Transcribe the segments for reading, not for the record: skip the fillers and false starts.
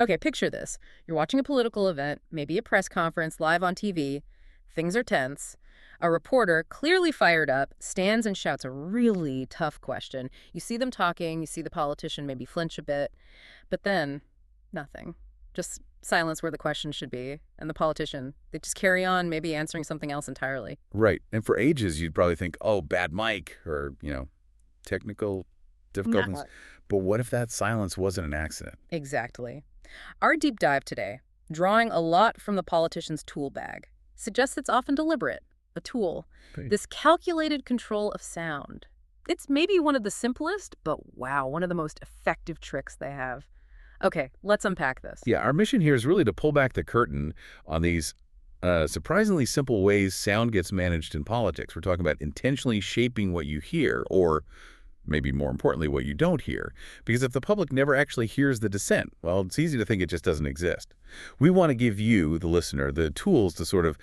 Okay, picture this. You're watching a political event, maybe a press conference live on TV. Things are tense. A reporter, clearly fired up, stands and shouts a really tough question. You see them talking, you see the politician maybe flinch a bit, but then nothing. Just silence where the question should be. And the politician, they just carry on, maybe answering something else entirely. Right. And for ages, you'd probably think, oh, bad mic or, technical difficulties. Not. But what if that silence wasn't an accident? Exactly. Our deep dive today, drawing a lot from the politician's tool bag, suggests it's often deliberate, a tool, Right. this calculated control of sound. It's maybe one of the simplest, but wow, one of the most effective tricks they have. Okay, let's unpack this. Yeah, our mission here is really to pull back the curtain on these surprisingly simple ways sound gets managed in politics. We're talking about intentionally shaping what you hear, or maybe more importantly, what you don't hear. Because if the public never actually hears the dissent, well, it's easy to think it just doesn't exist. We want to give you, the listener, the tools to sort of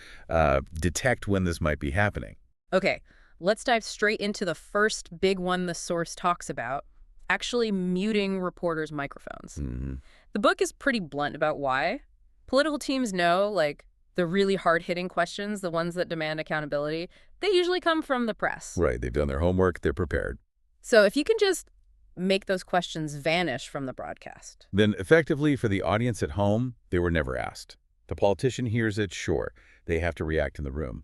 detect when this might be happening. Okay, let's dive straight into the first big one the source talks about, actually muting reporters' microphones. Mm-hmm. The book is pretty blunt about why. Political teams know, like, the really hard-hitting questions, the ones that demand accountability, they usually come from the press. Right, they've done their homework, they're prepared. So if you can just make those questions vanish from the broadcast. Then effectively, for the audience at home, they were never asked. The politician hears it, sure, they have to react in the room.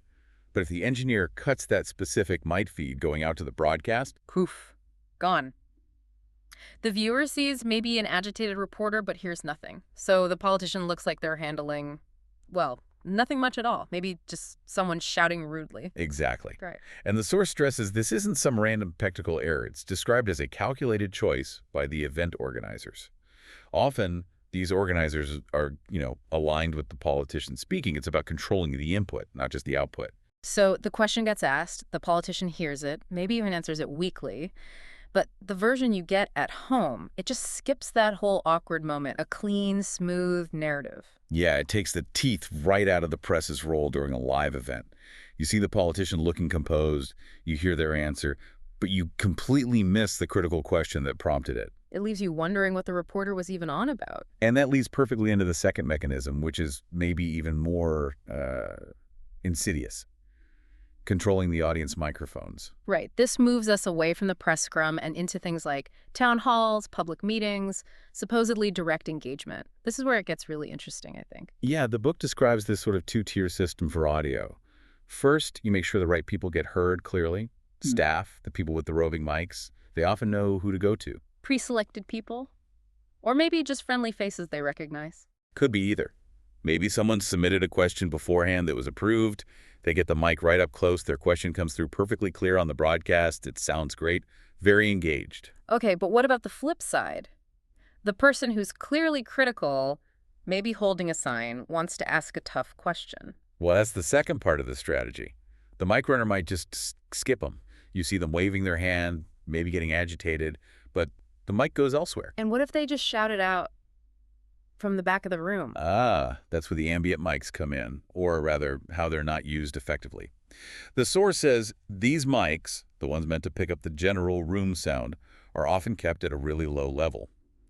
But if the engineer cuts that specific mic feed going out to the broadcast, Poof. Gone. The viewer sees maybe an agitated reporter, but hears nothing. So the politician looks like they're handling, well, nothing much at all. Maybe just someone shouting rudely. exactly. Right. And the source stresses this isn't some random technical error. It's described as a calculated choice by the event organizers. Often, these organizers are, aligned with the politician speaking. It's about controlling the input, not just the output. So the question gets asked, the politician hears it, maybe even answers it weakly. But the version you get at home, it just skips that whole awkward moment, a clean, smooth narrative. Yeah, it takes the teeth right out of the press's role during a live event. You see the politician looking composed, you hear their answer, but you completely miss the critical question that prompted it. It leaves you wondering what the reporter was even on about. And that leads perfectly into the second mechanism, which is maybe even more insidious. Controlling the audience microphones. Right. This moves us away from the press scrum and into things like town halls, public meetings, supposedly direct engagement. This is where it gets really interesting, I think. Yeah, the book describes this sort of two-tier system for audio. First, you make sure the right people get heard clearly. Staff, the people with the roving mics, they often know who to go to. Pre-selected people? Or maybe just friendly faces they recognize. Could be either. Maybe someone submitted a question beforehand that was approved. They get the mic right up close. Their question comes through perfectly clear on the broadcast. It sounds great. Very engaged. Okay, but what about the flip side? The person who's clearly critical, maybe holding a sign, wants to ask a tough question. Well, that's the second part of the strategy. The mic runner might just skip them. You see them waving their hand, maybe getting agitated, but the mic goes elsewhere. And what if they just shout it out from the back of the room? That's where the ambient mics come in, or rather, how they're not used effectively. The source says these mics, the ones meant to pick up the general room sound, are often kept at a really low level,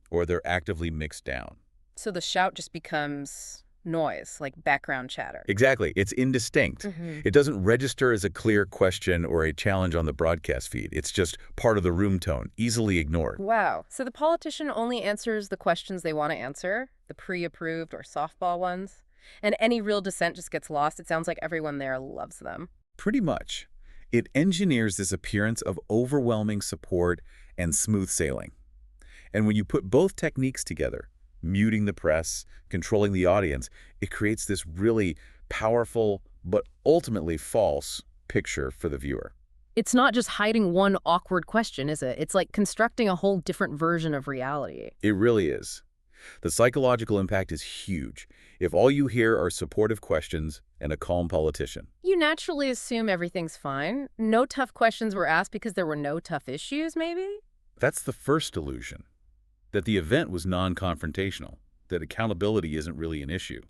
or they're actively mixed down. So the shout just becomes noise, like background chatter. Exactly. It's indistinct. It doesn't register as a clear question or a challenge on the broadcast feed. It's just part of the room tone, easily ignored. Wow. So the politician only answers the questions they want to answer, the pre-approved or softball ones, and any real dissent just gets lost. It sounds like everyone there loves them. Pretty much. It engineers this appearance of overwhelming support and smooth sailing. And when you put both techniques together, muting the press, controlling the audience, it creates this really powerful but ultimately false picture for the viewer. It's not just hiding one awkward question, is it? It's like constructing a whole different version of reality. It really is. The psychological impact is huge if all you hear are supportive questions and a calm politician. You naturally assume everything's fine. No tough questions were asked because there were no tough issues, maybe? That's the first illusion, that the event was non-confrontational, that accountability isn't really an issue.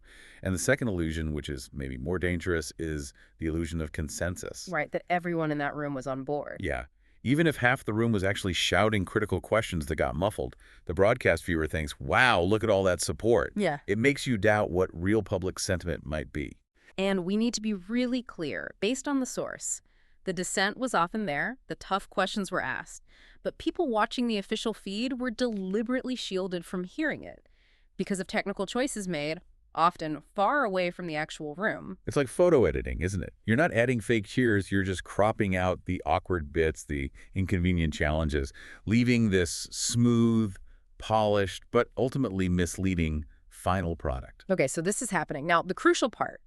And the second illusion, which is maybe more dangerous, is the illusion of consensus. Right, that everyone in that room was on board. Yeah. Even if half the room was actually shouting critical questions that got muffled, the broadcast viewer thinks, wow, look at all that support. Yeah. It makes you doubt what real public sentiment might be. And we need to be really clear, based on the source. The dissent was often there, the tough questions were asked, but people watching the official feed were deliberately shielded from hearing it because of technical choices made, often far away from the actual room. It's like photo editing, isn't it? You're not adding fake cheers, you're just cropping out the awkward bits, the inconvenient challenges, leaving this smooth, polished, but ultimately misleading final product. Okay, so this is happening. Now, the crucial part.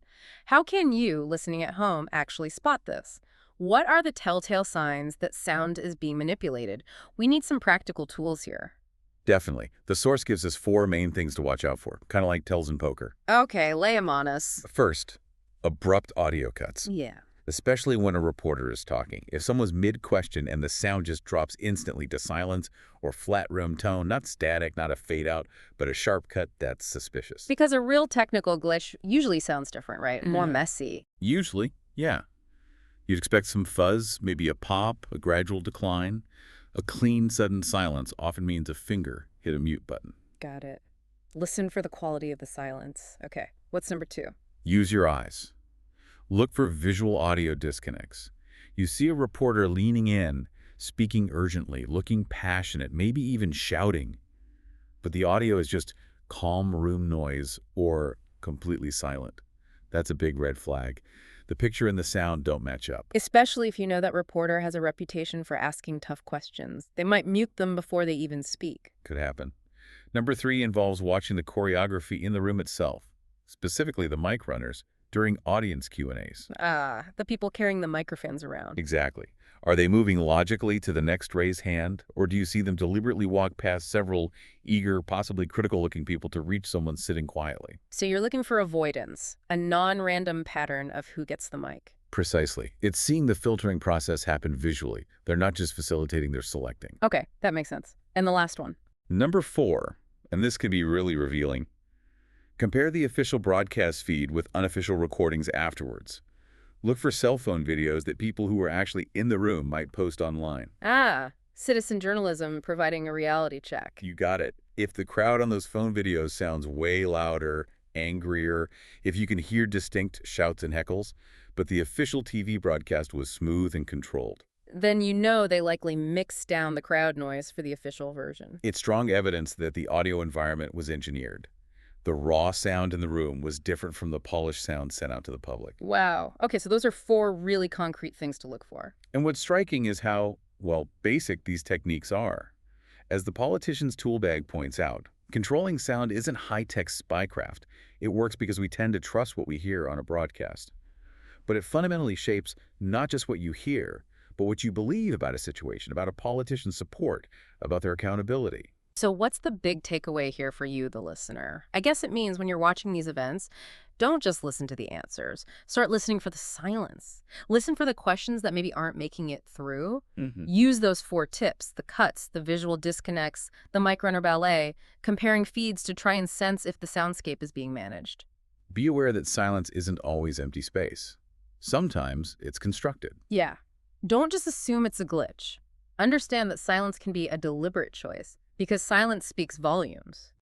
How can you, listening at home, actually spot this? What are the telltale signs that sound is being manipulated? We need some practical tools here. Definitely. The source gives us 4 main things to watch out for, kind of like tells in poker. Okay, lay 'em on us. First, abrupt audio cuts, Yeah. especially when a reporter is talking. If someone's mid-question and the sound just drops instantly to silence or flat room tone, not static, not a fade out, but a sharp cut, that's suspicious. Because a real technical glitch usually sounds different, right? More messy. Usually, yeah. You'd expect some fuzz, maybe a pop, a gradual decline. A clean, sudden silence often means a finger hit a mute button. Got it. Listen for the quality of the silence. Okay, what's number 2? Use your eyes. Look for visual audio disconnects. You see a reporter leaning in, speaking urgently, looking passionate, maybe even shouting. But the audio is just calm room noise or completely silent. That's a big red flag. The picture and the sound don't match up. Especially if you know that reporter has a reputation for asking tough questions. They might mute them before they even speak. Could happen. Number 3 involves watching the choreography in the room itself, specifically the mic runners, during audience Q&As. The people carrying the microphones around. Exactly. Are they moving logically to the next raised hand, or do you see them deliberately walk past several eager, possibly critical-looking people to reach someone sitting quietly? So you're looking for avoidance, a non-random pattern of who gets the mic. Precisely. It's seeing the filtering process happen visually. They're not just facilitating, they're selecting. Okay, that makes sense. And the last one. Number 4, and this can be really revealing, compare the official broadcast feed with unofficial recordings afterwards. Look for cell phone videos that people who are actually in the room might post online. Citizen journalism providing a reality check. You got it. If the crowd on those phone videos sounds way louder, angrier, if you can hear distinct shouts and heckles, but the official TV broadcast was smooth and controlled. Then you know they likely mixed down the crowd noise for the official version. It's strong evidence that the audio environment was engineered. The raw sound in the room was different from the polished sound sent out to the public. Wow. Okay, so those are 4 really concrete things to look for. And what's striking is how, well, basic these techniques are. As the politician's tool bag points out, controlling sound isn't high-tech spycraft. It works because we tend to trust what we hear on a broadcast. But it fundamentally shapes not just what you hear, but what you believe about a situation, about a politician's support, about their accountability. So what's the big takeaway here for you, the listener? I guess it means when you're watching these events, don't just listen to the answers. Start listening for the silence. Listen for the questions that maybe aren't making it through. Use those 4 tips, the cuts, the visual disconnects, the mic runner ballet, comparing feeds to try and sense if the soundscape is being managed. Be aware that silence isn't always empty space. Sometimes it's constructed. Yeah. Don't just assume it's a glitch. Understand that silence can be a deliberate choice, because silence speaks volumes.